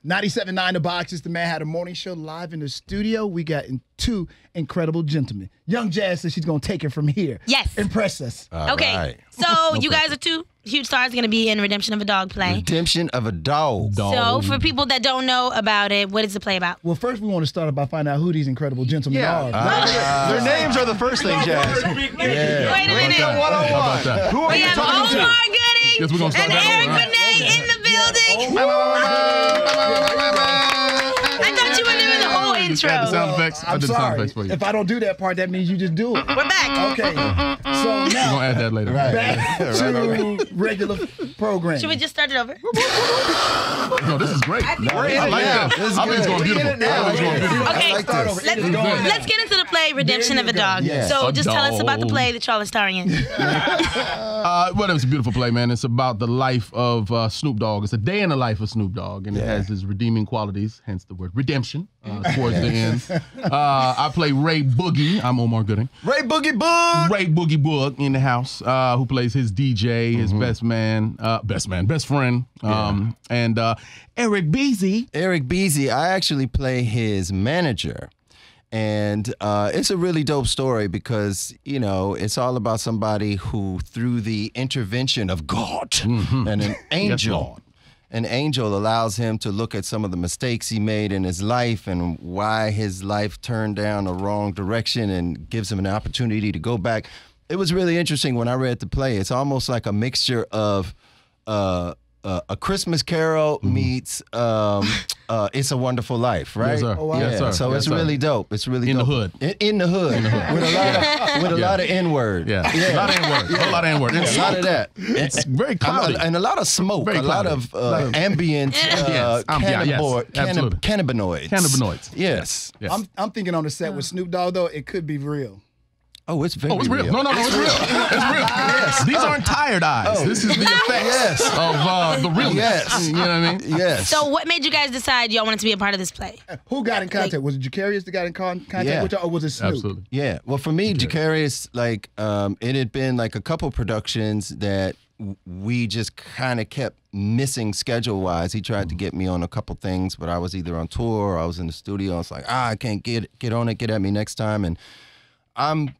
97.9 The Box. It's the Madd Hatta Morning Show live in the studio. We got two incredible gentlemen. Young Jazz says she's going to take it from here. Yes. Impress us. Okay. Right. So you guys are two huge stars going to be in Redemption of a Dog play. Redemption of a Dog. So for people that don't know about it, what is the play about? Well, first we want to start by finding out who these incredible gentlemen are. Their names are the first thing, Jazz. Wait a minute. Who are We you have talking Omar to? Gooding Guess we're gonna start and that Eric over, right? Benet in the building. I thought you were doing the whole intro. Add the sound effects. I I'm did the sound sorry. effects for you. If I don't do that part, that means you just do it. We're back. Okay. So We're now, gonna add that later. back to regular program. Should we just start it over? No, this is great. We're in I it like now. that. This is I think it's good. going We beautiful. in it now. I think it's going beautiful. Okay, I like this. let's get into the play Redemption of a Dog. Yes. So A just tell us about the dog. play that y'all are starring in. Well, it's a beautiful play, man. It's about the life of Snoop Dogg. It's a day in the life of Snoop Dogg, and it has his redeeming qualities, hence the word redemption towards the end. I play Ray Boogie. I'm Omar Gooding. Ray Boogie Boog. Ray Boogie Boog in the house, who plays his DJ, his best friend, and Eric Beasy. Eric Beasy. I actually play his manager. And it's a really dope story because, you know, it's all about somebody who, through the intervention of God and an angel, an angel allows him to look at some of the mistakes he made in his life and why his life turned down a wrong direction and gives him an opportunity to go back. It was really interesting when I read the play. It's almost like a mixture of A Christmas Carol meets It's a Wonderful Life, right? Yes, sir. Oh, wow. Yes, sir. So Yes, it's sir. really dope. It's really In the dope. hood. In the hood. With a lot of N-word. Yeah. A lot of N-word. A lot of N-word. And A lot of smoke. that. It's very cloudy. And a lot of smoke. Very a lot cloudy. of ambient Yes. Absolutely. cannabinoids. Cannabinoids. Yes. Yes. I'm thinking on the set with Snoop Dogg, though, it could be real. Oh, it's very Oh, it's real. No, it's real. It's real. Yes. These aren't tired eyes. This is the effects of the realness. Yes. You know what I mean? Yes. So what made you guys decide y'all wanted to be a part of this play? Who got in contact? Was it Jacarius that got in contact with you, or was it Snoop? Absolutely. Yeah. Well, for me, Jacarius, like, it had been like a couple productions that we just kind of kept missing schedule-wise. He tried to get me on a couple things, but I was either on tour or I was in the studio. I was like, I can't get on it. Get at me next time. And I'm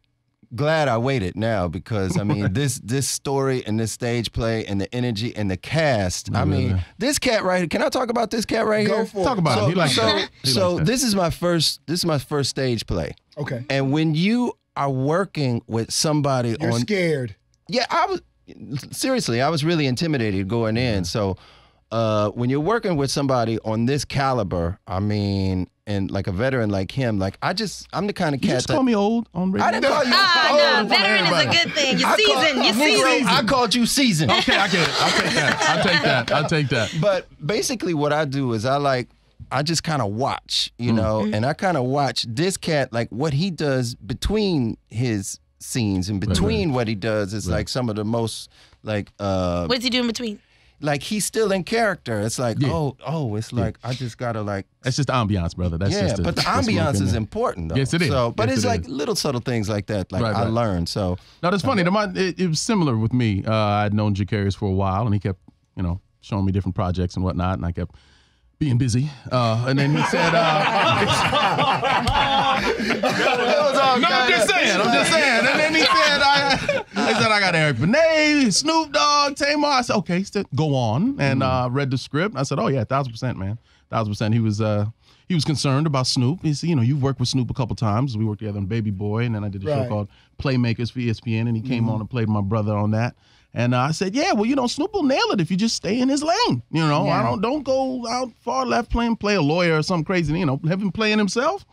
glad I waited now because, I mean, this story and this stage play and the energy and the cast. I mean, this cat right here. Can I talk about this cat right here? Go for it. Talk about it. He likes that. He So likes that. this is my first stage play. Okay. And when you are working with somebody You're on scared. Yeah, I was really intimidated going in. So when you're working with somebody on this caliber, I mean, and like a veteran like him, like I'm the kind of You cat just that call me old on radio. I didn't call you No, old. veteran is a good thing. You're seasoned. You're seasoned. I called you seasoned. Okay, I get it. I'll take that. But basically what I do is I just kind of watch, you know, and I kind of watch this cat, like what he does between his scenes and between what he does is like some of the most like What does he do in between? like he's still in character. It's like it's like I just gotta like That's just the ambiance, brother. That's just but the that's ambiance working is there. important though. Yes, it is. So, but Yes, it's it like is. little subtle things like that. Like Right, I right. learned. So No, that's funny. It was similar with me. I'd known Jacarius for a while, and he kept, showing me different projects and whatnot, and I kept being busy. And then he said, "No, I'm just saying. And then he said, I got Eric Benet, Snoop Dogg, Tamar." I said, "Okay, go on." And read the script. I said, "Oh yeah, 1,000%, man, 1,000%." He was concerned about Snoop. He said, you've worked with Snoop a couple times. We worked together on Baby Boy, and then I did a show called Playmakers for ESPN, and he came on and played my brother on that. And I said, yeah, well, Snoop will nail it if you just stay in his lane. I don't go out far left play a lawyer or something crazy. Have him playing himself.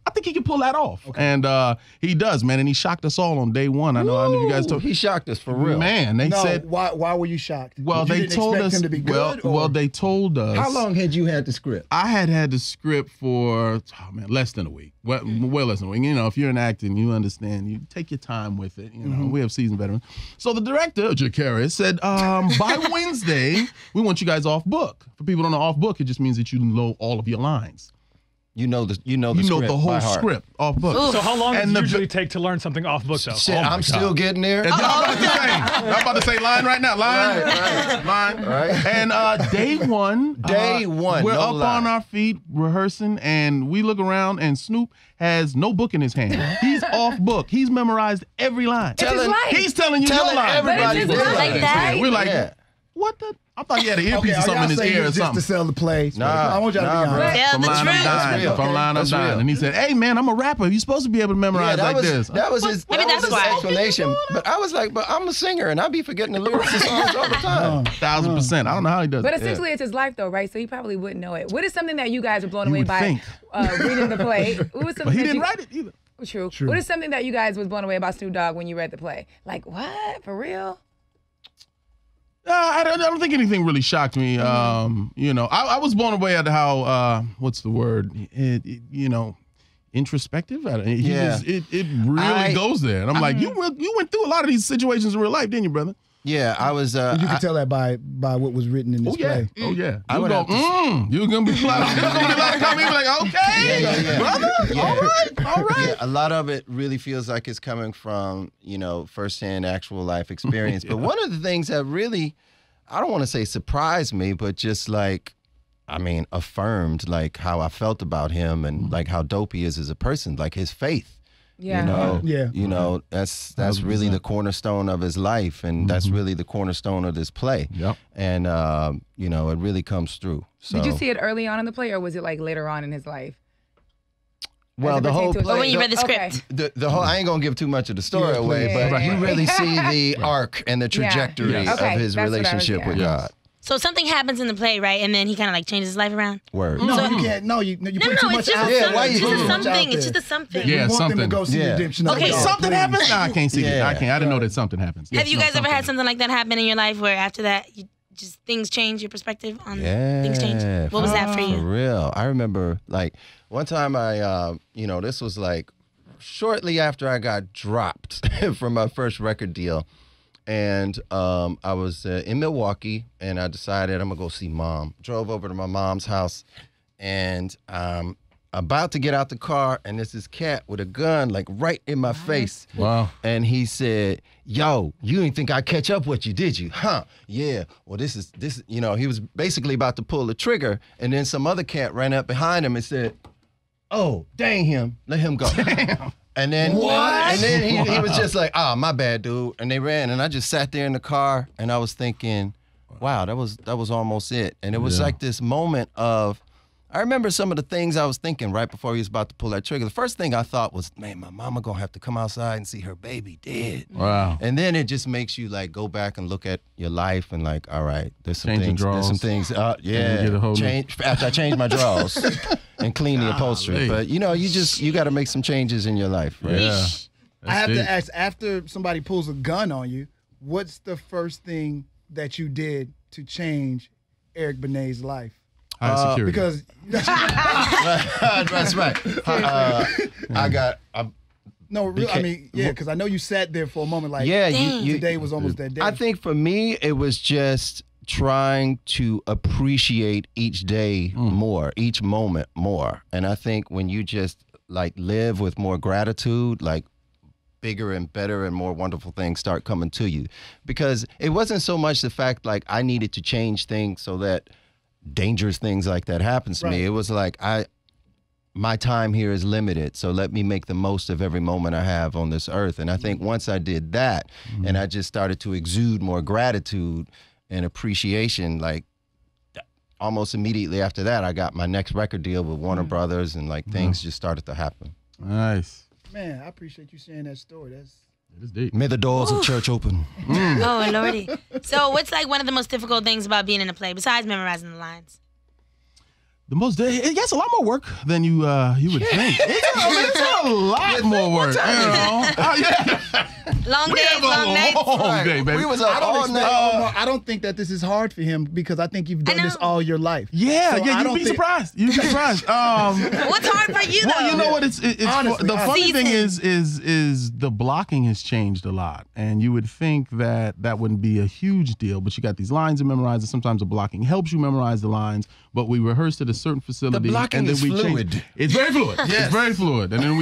I think he can pull that off. Okay. And he does, man. And he shocked us all on day one. I know you guys told. He shocked us for real. Man, they said. Why were you shocked? Well, they told us. Him to be good, well, they told us. How long had you had the script? I had the script for less than a week. Well, less than a week. If you're in acting, you understand. You take your time with it. We have seasoned veterans. So the director, Jacarius, said, by Wednesday, we want you guys off book. For people who don't know, off book, it just means that you know all of your lines. You know the You know script the whole by heart. script off book. So how long does And it the- usually take to learn something off book, though? Shit, Oh my I'm still God. getting there. And I'm about to say line right now. Line. Line. Right. And day one. Day one, We're no up lie. on our feet rehearsing, and we look around, and Snoop has no book in his hand. He's off book. He's memorized every line. Telling- He's telling you telling your line. everybody But it's their like line. that? We're like, Yeah. what the? I thought he had an earpiece or are something in y'all his saying ear or this just to something. sell the play? Nah, I want y'all to nah, be bro. honest. Tell From the line I'm truth. dying. real. From line I'm That's dying. real. And he said, hey, man, I'm a rapper. You're supposed to be able to memorize like this. That was his, Maybe that was that's his why. explanation. But I was like, but I'm a singer and I be forgetting the lyrics of songs all the time. 1,000%. I don't know how he does But it. essentially, it's his life, though, right? So he probably wouldn't know it. What is something that you guys were blown You away would by think. reading the play? What was something But he that didn't you, write it either. True. What is something that you guys was blown away about Snoop Dogg when you read the play? Like, what? For real? I don't think anything really shocked me. You know, I was blown away at how what's the word? Introspective. Yeah. It really goes there, and I'm like, you went through a lot of these situations in real life, didn't you, brother? Yeah, I was. You can tell that by what was written in this play. Oh yeah. I You would go, have to you're gonna be like, there's gonna be a lot of comments like, okay, Yeah. brother, Yeah. all right. Yeah, a lot of it really feels like it's coming from, firsthand actual life experience. But one of the things that really, I don't want to say surprised me, but just affirmed like how I felt about him and like how dope he is as a person, like his faith. Yeah. Yeah. That's really the cornerstone of his life, and that's really the cornerstone of this play. Yep. And it really comes through. So, Did you see it early on in the play, or was it like later on in his life? well, As it the whole pertained to his play. Or when you read the Okay. script. The whole, I ain't gonna give too much of the story Yeah, away, please. but Yeah. you really see the arc and the trajectory Yeah. Okay, of his that's what I was relationship with getting God. So something happens in the play, right? And then he kind of like changes his life around. Word. No, you can't. No, you put too it's much just out a there. Yeah, why something. you It's just putting a too much something. out It's there? just a something. Yeah, We want them to something. go see Yeah. redemption. Okay, God, Something please. happens? Nah, I can't see it. Yeah. I can't. I didn't know that something happens. Have you No, guys ever had something. something like that happen in your life where after that you just things change, your perspective on Yeah. things change? What was that for For you? real. I remember like one time this was like shortly after I got dropped from my first record deal. And I was in Milwaukee, and I decided I'm going to go see Mom. Drove over to my mom's house, and I'm about to get out the car, and there's this cat with a gun, like, right in my face. Wow. And he said, yo, you didn't think I'd catch up with you, did you? Huh? Yeah. Well, this is, he was basically about to pull the trigger, and then some other cat ran up behind him and said, oh, dang him. Let him go. Damn. And then he was just like, oh, my bad, dude. And they ran, and I just sat there in the car, and I was thinking, wow, that was almost it. And it was like this moment of, I remember some of the things I was thinking right before he was about to pull that trigger. The first thing I thought was, man, my mama gonna have to come outside and see her baby dead. Wow. And then it just makes you like go back and look at your life and like, all right, there's some Change your things. There's some drawers. things. get a whole new- Change after I change my drawers and clean the upholstery. But you got to make some changes in your life, right? Yeah. I have That's to deep. ask, after somebody pulls a gun on you, what's the first thing that you did to change Eric Benet's life? High security. Because That's right. because I know you sat there for a moment like, Yeah, today was almost that day. I think for me, it was just trying to appreciate each day more, each moment more. And I think when you just like live with more gratitude, like bigger and better and more wonderful things start coming to you. Because it wasn't so much the fact like I needed to change things so that dangerous things like that happens to me. It was like my time here is limited, so let me make the most of every moment I have on this earth. And I think once I did that, and I just started to exude more gratitude and appreciation, like almost immediately after that, I got my next record deal with Warner Brothers, and like things just started to happen. Nice. Man, I appreciate you sharing that story. It is deep. May the doors of church open. Oh, Lordy. So what's like one of the most difficult things about being in a play besides memorizing the lines? It gets a lot more work than you would think. It's a lot more work. You know? Yeah. Long We days, have a long nights. long day, baby. We was up all night. Omar, I don't think that this is hard for him because I think you've done this all your life. Yeah, So I yeah, don't you'd be think- surprised. You'd be surprised. What's hard for you though? Well, you know what? It's Honestly, the funny thing Seasons. is the blocking has changed a lot, and you would think that wouldn't be a huge deal, but you got these lines to memorize, and sometimes the blocking helps you memorize the lines. But we rehearsed at a certain facility, blocking and then is we fluid. changed. It's very fluid. It's very fluid. And then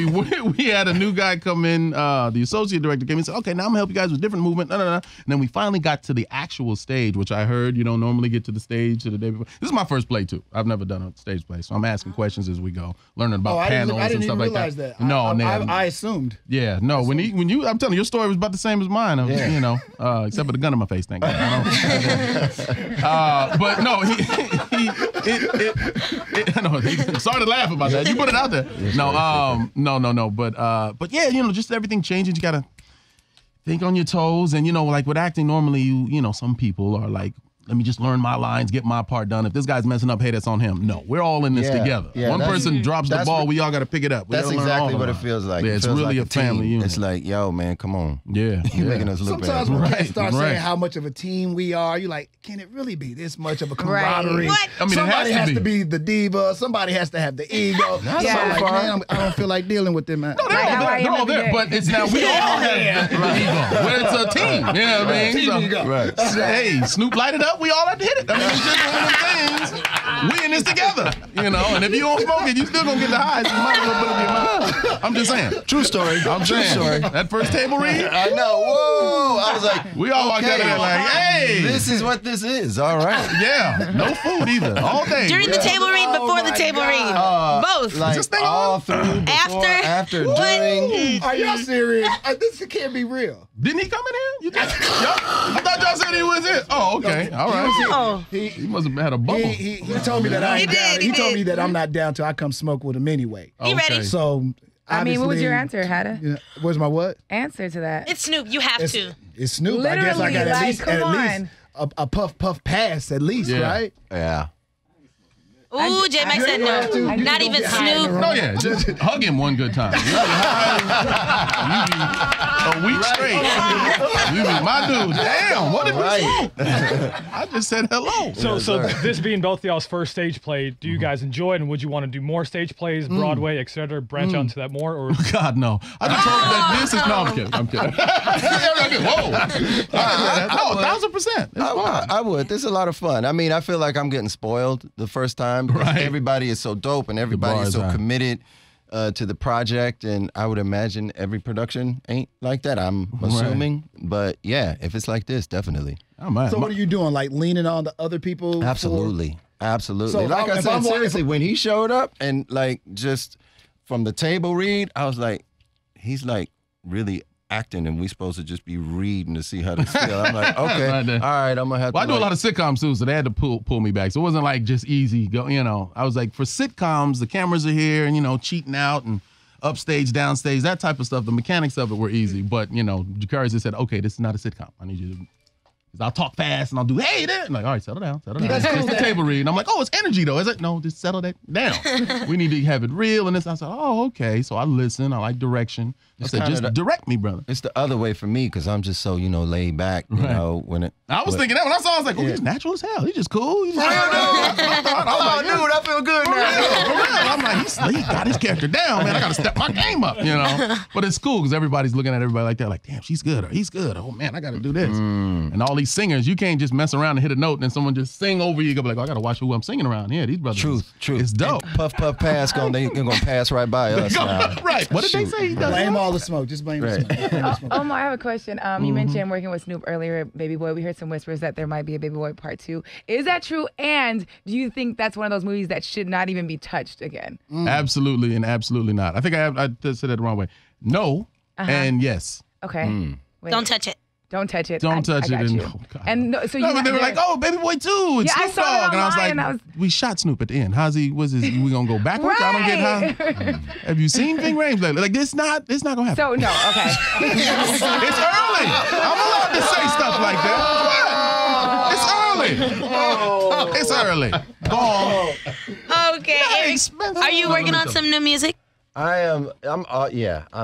we had a new guy come in. The associate director came in and said, "Okay, now I'm gonna help you guys with different movement." And then we finally got to the actual stage, which I heard you don't normally get to the stage to the day before. This is my first play too. I've never done a stage play, so I'm asking questions as we go, learning about I panels didn't and even stuff like realize that. that. No, I assumed. yeah, no. When you, I'm telling you, your story was about the same as mine. You know, except with a gun in my face. Thank God. But no, he started laughing about that. You put it out there. No. But yeah, you know, just everything changes. You gotta think on your toes, and you know, like with acting, normally you know, some people are like, let me just learn my lines, get my part done. If this guy's messing up, hey, that's on him. No, we're all in this together. Yeah, One person drops the that's ball, what- we all got to pick it up. We That's gotta learn all exactly of what it them. feels like. Yeah, It it's feels really like a family unit. It's like, yo, man, come on. Yeah, You're making us look Sometimes bad. when Right, cats start right. saying how much of a team we are, you're like, can it really be this much of a camaraderie? What? I mean, Somebody it has to be the diva. Somebody has to have the ego. Not So so I'm like, far. man, I don't feel like dealing with them, man. They're Like, how are you all every there, day? but it's now we all have the ego. When it's a team, you know what I mean? Team ego. Right. Hey, Snoop light it up, we all have to hit it. I mean, it's just one of them things. We in this together, you know, and if you don't smoke it, you still gonna get the highs. You might as well put up your mouth. I'm just saying. True story. I'm True saying. story. That first table read, I know. Whoa. I was like, we all walked out of there like, hey. this is what this is. All right. Yeah, no food either. All day. During the table read, before the my table God. read, both. Like this thing all on? through, before, after, What? during. Are y'all serious? This can't be real. Didn't he come in here? You think? Yup. I thought y'all said he was in. Oh, okay. All right. Oh. He must have had a bubble. He told me that I ain't He down. did, He he told did. me that I'm not down till I come smoke with him anyway. He ready? Okay. So I mean, what was obviously- your answer, Hatta? Yeah, where's my what? Answer to that. It's Snoop. You have to. It's Snoop. I guess I Literally, got like, at least come on. a puff pass at least, Yeah. right? Yeah. Ooh, J Mike said You have to- no. you Not don't even get high in the Snoop. room. No, yeah, just hug him one good time. You be a week straight. You be my dude. Damn, what did we smoke? I just said hello. So this being both y'all's first stage play, do you guys enjoy it, and would you want to do more stage plays, Broadway, etc., branch out into that more, or God, no. I just hope that this is. No, I'm kidding. I'm kidding. Whoa. No, 1,000%. It's fun. I would. This is a lot of fun. I mean, I feel like I'm getting spoiled the first time because Right. everybody is so dope and everybody bar is is so high. committed to the project. And I would imagine every production ain't like that. I'm assuming. But yeah, if it's like this, definitely. Oh, man. So what are you doing? Like leaning on the other people? for- Absolutely. Absolutely. So if like I'm- I if said, I'm walking- seriously, when he showed up and like just from the table read, I was like, he's like really acting and we supposed to just be reading to see how this feel. I'm like, okay, Right there. all right, I'm gonna have Well, I to. do a lot of sitcoms too, so they had to pull me back. So it wasn't like just easy go. You know, I was like, for sitcoms, the cameras are here and you know, cheating out and upstage, downstage, that type of stuff. The mechanics of it were easy, but you know, Jakari just said, okay, this is not a sitcom. I need you to. I'll talk fast and I'll do, hey there. I'm like, all right, settle down. It's just a table read. And I'm like, oh, it's energy though. Is it? No, just settle that down. We need to have it real. And this, I said, oh, okay. So I listen. I like direction. I said, kinda just the- direct me, brother. It's the other way for me because I'm just so laid back. You know when it. I was thinking that when I saw it, I was like, oh, he's natural as hell. He's just cool. He's just, Oh, dude, I feel good For now. real, for real. I'm like, he got his character down, man. I got to step my game up, you know. But it's cool because everybody's looking at everybody like that, like, damn, she's good or he's good. Oh, man, I got to do this. And all these singers, you can't just mess around and hit a note and then someone just sing over you. You go be like, oh, I got to watch who I'm singing around. Yeah, these brothers. Truth. It's dope. Puff, pass. They're gonna pass right by us now. Right. What did they say? He does Blame that? all the smoke. Just blame Right. the smoke. Blame the smoke. Omar, I have a question. You mentioned working with Snoop earlier, Baby Boy. We heard some whispers that there might be a Baby Boy Part 2. Is that true? And do you think that's one of those movies that should not even be touched again? Absolutely and absolutely not. I think I said that the wrong way. No and yes. Okay. Wait. Don't touch it. Don't touch it. Don't touch I it. got And, you. oh, God. And no, so No, you but they were like, oh, Baby Boy 2, it's Yeah, I Snoop saw it Dogg. And I was like, online, and we shot Snoop at the end. How's he, we going to go backwards? I don't get how. Have you seen Ving Rhames lately? Like, it's not going to happen. So no, okay. It's early. I'm allowed to say stuff like that. What? It's early. It's early. Go on. Okay. Hey, Eric, Spencer. are you working on some new music? I'm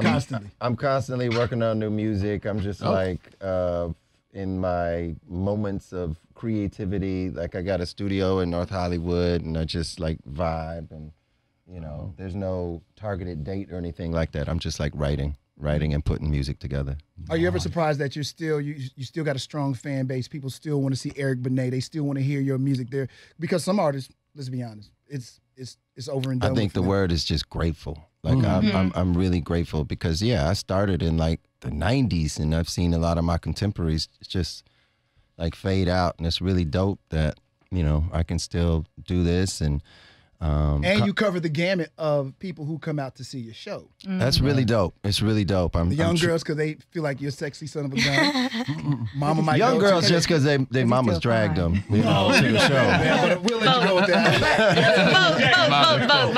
Constantly. I'm constantly working on new music. I'm just like in my moments of creativity. Like I got a studio in North Hollywood, and I just like vibe, and there's no targeted date or anything like that. I'm just like writing and putting music together. Are you ever surprised that you still got a strong fan base? People still want to see Eric Benet. They still want to hear your music there, because some artists, let's be honest, it's over and done. I think the word is just grateful. Like I'm really grateful because I started in like the 90s, and I've seen a lot of my contemporaries just like fade out, and it's really dope that I can still do this and you cover the gamut of people who come out to see your show. That's really dope. It's really dope. The young girls because they feel like you're a sexy son of a gun. Mama might young go girls to just because they mamas dragged them to the show. Yeah, but we'll let you go with that. Vote.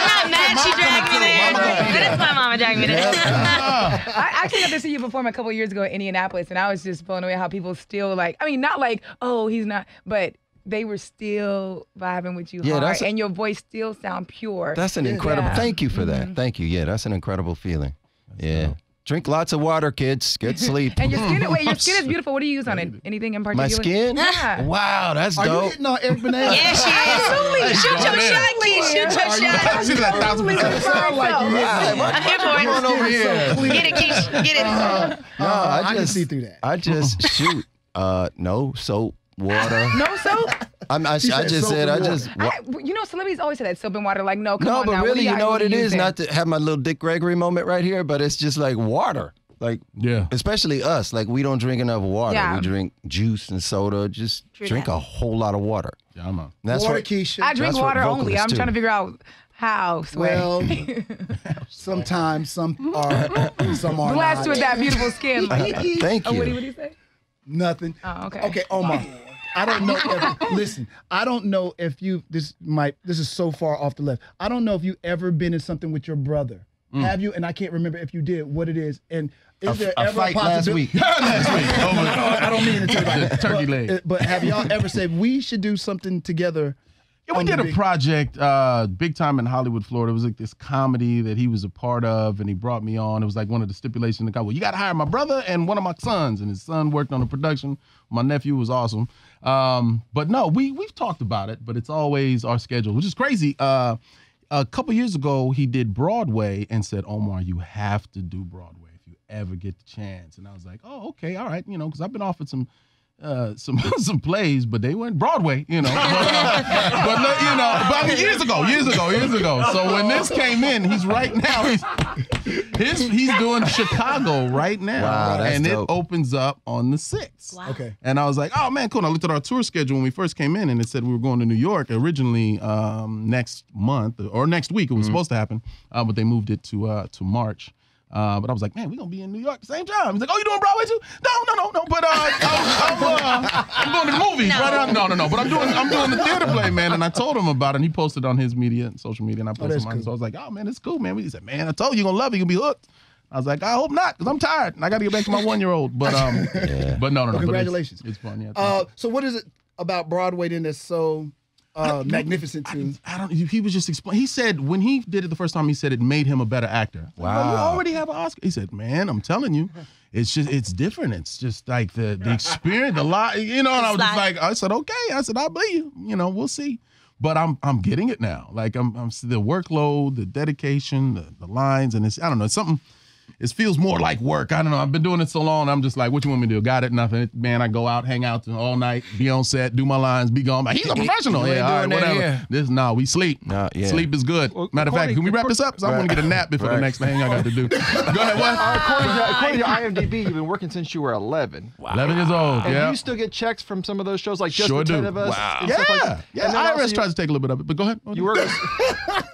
I'm not mad she dragged me there, but it's my mama dragged me there. I actually got to see you perform a couple years ago in Indianapolis, and I was just blown away how people still not like, oh, he's not, but they were still vibing with you hard, and your voice still sound pure. That's an incredible. Thank you for that. Thank you. Yeah, that's an incredible feeling. Dope. Drink lots of water, kids. Get sleep. And your skin is beautiful. What do you use on it? Anything in particular? My skin? Yeah. Wow, that's dope. Are you hitting on Eric Benet? Yeah, she is. Absolutely. Shoot your shot, Keith. Shoot your shot. She's like 1,000%. Sound like you hit I'm here for it. Come on over here. Get it, Keith. Get it. No, I can see through that. I just shoot. No soap, water. No soap? Celebrities always say that, soap and water. Like, no, come on No, but now. really, you know what it is? using? Not to have my little Dick Gregory moment right here, but it's just like water. Like, especially us. Like, we don't drink enough water. Yeah. We drink juice and soda. Just drink a whole lot of water. Yeah, I'm on. That's Water, what, Keisha. I drink That's what water only. vocalists I'm do. trying to figure out how. Well, sometimes some are, some are Blessed not. with that beautiful skin. Like that. Thank you. What do you say? Nothing. Oh, okay. Okay, Omar. I don't know if, listen, I don't know if you, this is so far off the left. I don't know if you ever been in something with your brother. Have you? And I can't remember if you did, what it is. And is there a ever fight a last possibility? week. I don't mean to tell you about that. Turkey leg. But have y'all ever said, we should do something together? Yeah, we did a project big time in Hollywood, Florida. It was like this comedy that he was a part of, and he brought me on. It was like one of the stipulations. The guy, well, you got to hire my brother and one of my sons. And his son worked on the production. My nephew was awesome. But no, we've talked about it, but it's always our schedule, which is crazy. A couple years ago, he did Broadway and said, Omar, you have to do Broadway if you ever get the chance. And I was like, oh, okay, all right, because I've been offered some plays, but they weren't Broadway, but I mean years ago. So when this came in, he's right now he's doing Chicago right now, Wow, that's and dope. it opens up on the 6th. Wow. Okay. And I was like, oh man, cool. And I looked at our tour schedule when we first came in, and it said we were going to New York originally next month or next week. It was supposed to happen, but they moved it to March. But I was like, man, we're going to be in New York at the same time. He's like, oh, you doing Broadway too? No. But I'm going to the movies. No. Right? No. But I'm doing the theater play, man. And I told him about it, and he posted on his social media, and I posted that's mine. cool. So I was like, oh, man, it's cool, man. He said, man, I told you, you're going to love it. You're going to be hooked. I was like, I hope not, because I'm tired, and I got to get back to my 1-year-old. But but no. Well, congratulations. But it's fun, yeah. So what is it about Broadway then that's so magnificent to? I don't. He was just explaining. He said when he did it the first time, he said it made him a better actor. Wow. You already have an Oscar. He said, "Man, I'm telling you, it's different. It's just like the experience, the lot, And I was just like, I said, okay. I said, I believe you. We'll see. But I'm getting it now. Like I'm the workload, the dedication, the lines, and I don't know. It's something. It feels more like work. I don't know. I've been doing it so long. I'm just like, what you want me to do? Got it? Nothing. Man, I go out, hang out all night, be on set, do my lines, be gone. He's a professional. You ain't Yeah, all right, doing that whatever. here. We sleep. Yeah. Sleep is good. Matter of fact, can we wrap this up? Because I want to get a nap before the next thing I got to do. Go ahead, what? According to IMDb, you've been working since you were 11. 11 years old, And yeah. you still get checks from some of those shows, like Just Sure the 10 do. of Us. Wow. and stuff like Yeah. that. Yeah, And then also IRS tries to take a little bit of it, but go ahead. you work with,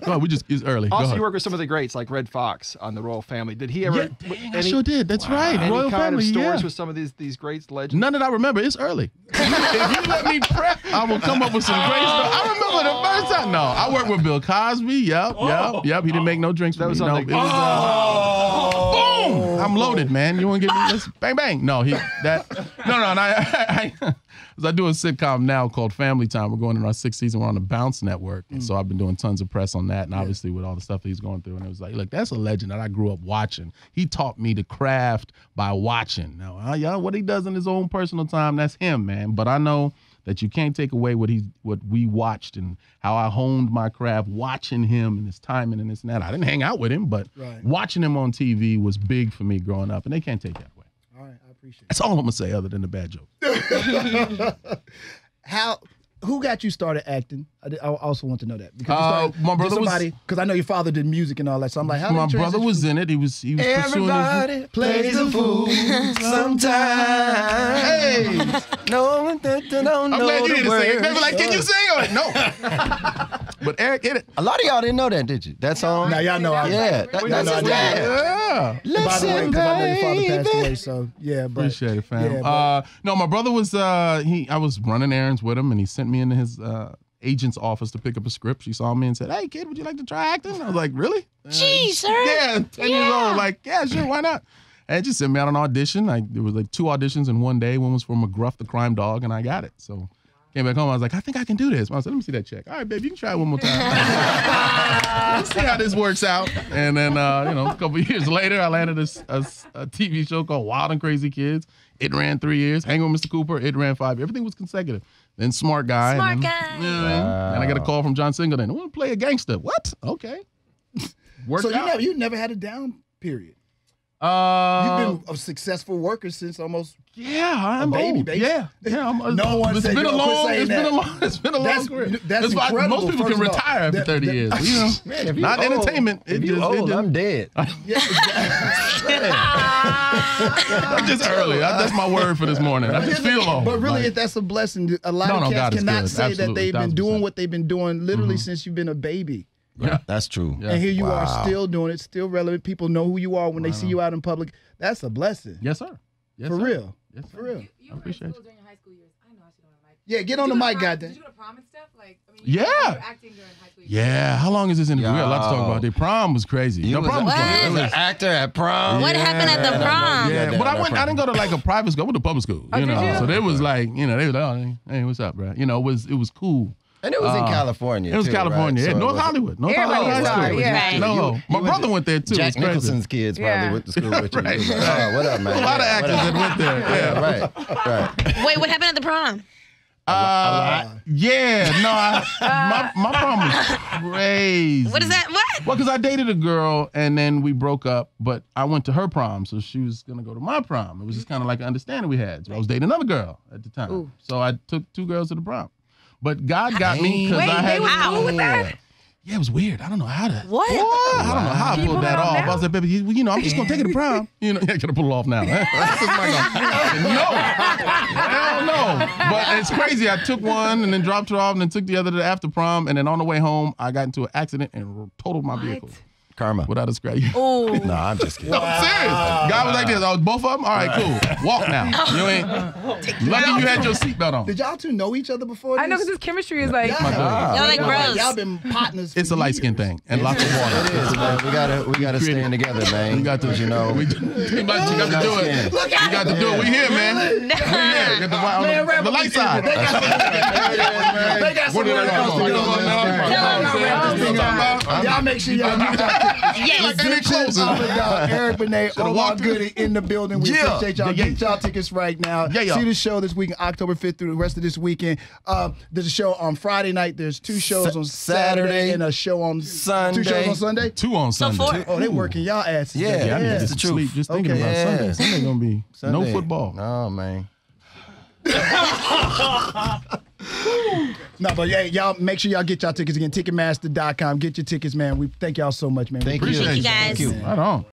Go ahead. It's early. Go also ahead. you work with some of the greats, like Red Fox on the Royal Family. Did he ever? Yeah, dang, I sure did. That's right. Any Royal kind Family, of stories yeah. with some of these greats, legends? None that I remember. It's early. If you let me prep, I will come up with some great stuff. I remember the first time. No, I worked with Bill Cosby. Yep. He didn't make no drinks for That was me. on No, the- it was, boom! I'm loaded, man. You want to give me this? Bang, bang. No, and I I do a sitcom now called Family Time. We're going in our 6th season. We're on the Bounce Network. And so I've been doing tons of press on that. And obviously with all the stuff that he's going through. And it was like, look, that's a legend that I grew up watching. He taught me to craft by watching. Now, what he does in his own personal time, that's him, man. But I know that you can't take away what we watched and how I honed my craft watching him and his timing and this and that. I didn't hang out with him, but watching him on TV was big for me growing up, and they can't take that away. All right, I appreciate it. That's all I'm gonna say, other than the bad joke. Who got you started acting? I also want to know that because my brother because I know your father did music and all that. So I'm like, how? My brother was in it. He was Everybody plays a fool sometimes. Hey, No, I'm glad you didn't sing it. They were like, can you sing? I'm like, no. But Eric hit it. A lot of y'all didn't know that, did you? That song? Now y'all know. Yeah, that's his dad. Yeah. By the way, because I know your father passed away, so yeah. But, Appreciate it, fam. Yeah, no, my brother was I was running errands with him, and he sent me into his agent's office to pick up a script. She saw me and said, "Hey, kid, would you like to try acting?" I was like, "Really?" Gee, sir. Yeah, 10 years old. Like, yeah, sure, why not? And just sent me out an audition. There was like 2 auditions in one day. One was for McGruff the Crime Dog, and I got it. So came back home. I was like, I think I can do this. I said, let me see that check. All right, baby, you can try it one more time. Let's see how this works out. And then, a couple of years later, I landed a TV show called Wild and Crazy Kids. It ran 3 years. Hanging with Mr. Cooper, it ran 5 years. Everything was consecutive. Then Smart Guy. Smart Guy. Guy. And I got a call from John Singleton. I want to play a gangster. What? Okay. Worked so out. you never had a down period. You've been a successful worker since almost. Yeah, I'm baby, old. baby. Yeah. No one said, It's been a long career. That's why incredible. Most people can retire after 30 years. You know, Man, if you not old, entertainment. If you old, I'm dead. I'm just early. That's my word for this morning. I just feel old. But really, that's a blessing. A lot of cats cannot say that they've been doing what they've been doing literally since you've been a baby. Yeah, that's true. Yeah. And here you are still doing it, still relevant. People know who you are when they see you out in public. That's a blessing. Yes, sir. Yes, For sir. real. Yes, sir. For real. You I appreciate it. during your high school years. I know I should on the mic. Yeah, get on the mic, goddamn. Did you go to prom and stuff? Like, I mean, Yeah. you were acting during high school years. Yeah. How long is this interview? We got a lot to talk about. The prom was crazy. You was prom was an fun. actor at prom. What happened at the prom? Yeah, but I didn't go to like a private school. I went to public school. Oh, You know, did you? so they was like, they was like, hey, what's up, bro? You know, it was cool. And it was in California. It was too, California, right? yeah, So North it was- Hollywood. North Everybody Hollywood was High sorry, School. yeah. No, my brother went there too. Jack It's crazy. Nicholson's kids probably Yeah. went to school with you. Right. He was like, oh, what up, man? A lot of Yeah, actors what that up? went there. Yeah. Right. Wait, what happened at the prom? Yeah, no, my prom was crazy. What is that? What? Well, because I dated a girl and then we broke up, but I went to her prom, so she was gonna go to my prom. It was just kind of like an understanding we had. So I was dating another girl at the time, so I took 2 girls to the prom. But God got me because Wait, I they had. were cool with that? Yeah, it was weird. I don't know how to. What? I don't know how I Can you pulled pull that it off off. now? I was like, baby, I'm just gonna take it to prom. Yeah, gotta pull it off now. No, hell no. But it's crazy. I took one and then dropped her off, and then took the other to after prom, and then on the way home, I got into an accident and totaled my vehicle. Karma. Without a scratch. Ooh. No, I'm just kidding. No, I'm serious. Guy was like this. I was both of them. All right, cool. Walk now. You ain't lucky you had your seatbelt on. Did y'all two know each other before this? I know because this chemistry is like. Y'all like bros. Y'all been partners for It's a light skin years. thing and lots of water. It is, man. We gotta stand together, man. We got to, you know. We got to do it. Look We got to do it. We here, man. We here. Got the light side. They got What did somewhere else to go. Y'all make sure y'all get y'all Yes. And it closes. Eric Benet Omar walked through. Gooding in the building. We Yeah. appreciate y'all. Yeah. Get y'all tickets right now. Yeah. See the show this weekend, October 5th through the rest of this weekend. There's a show on Friday night. There's 2 shows on Saturday and a show on Sunday. 2 shows on Sunday. 2 on So Sunday. 4. Oh, they working y'all asses. Yeah, together. I need to That's get the some sleep truth. just thinking Okay. about Sunday. Yeah. Sunday gonna be Sunday. no football. No, man. No, but yeah, y'all make sure y'all get y'all tickets again. Ticketmaster.com. Get your tickets, man. We thank y'all so much, man. We Thank you. Appreciate you guys. Thank you. Right on.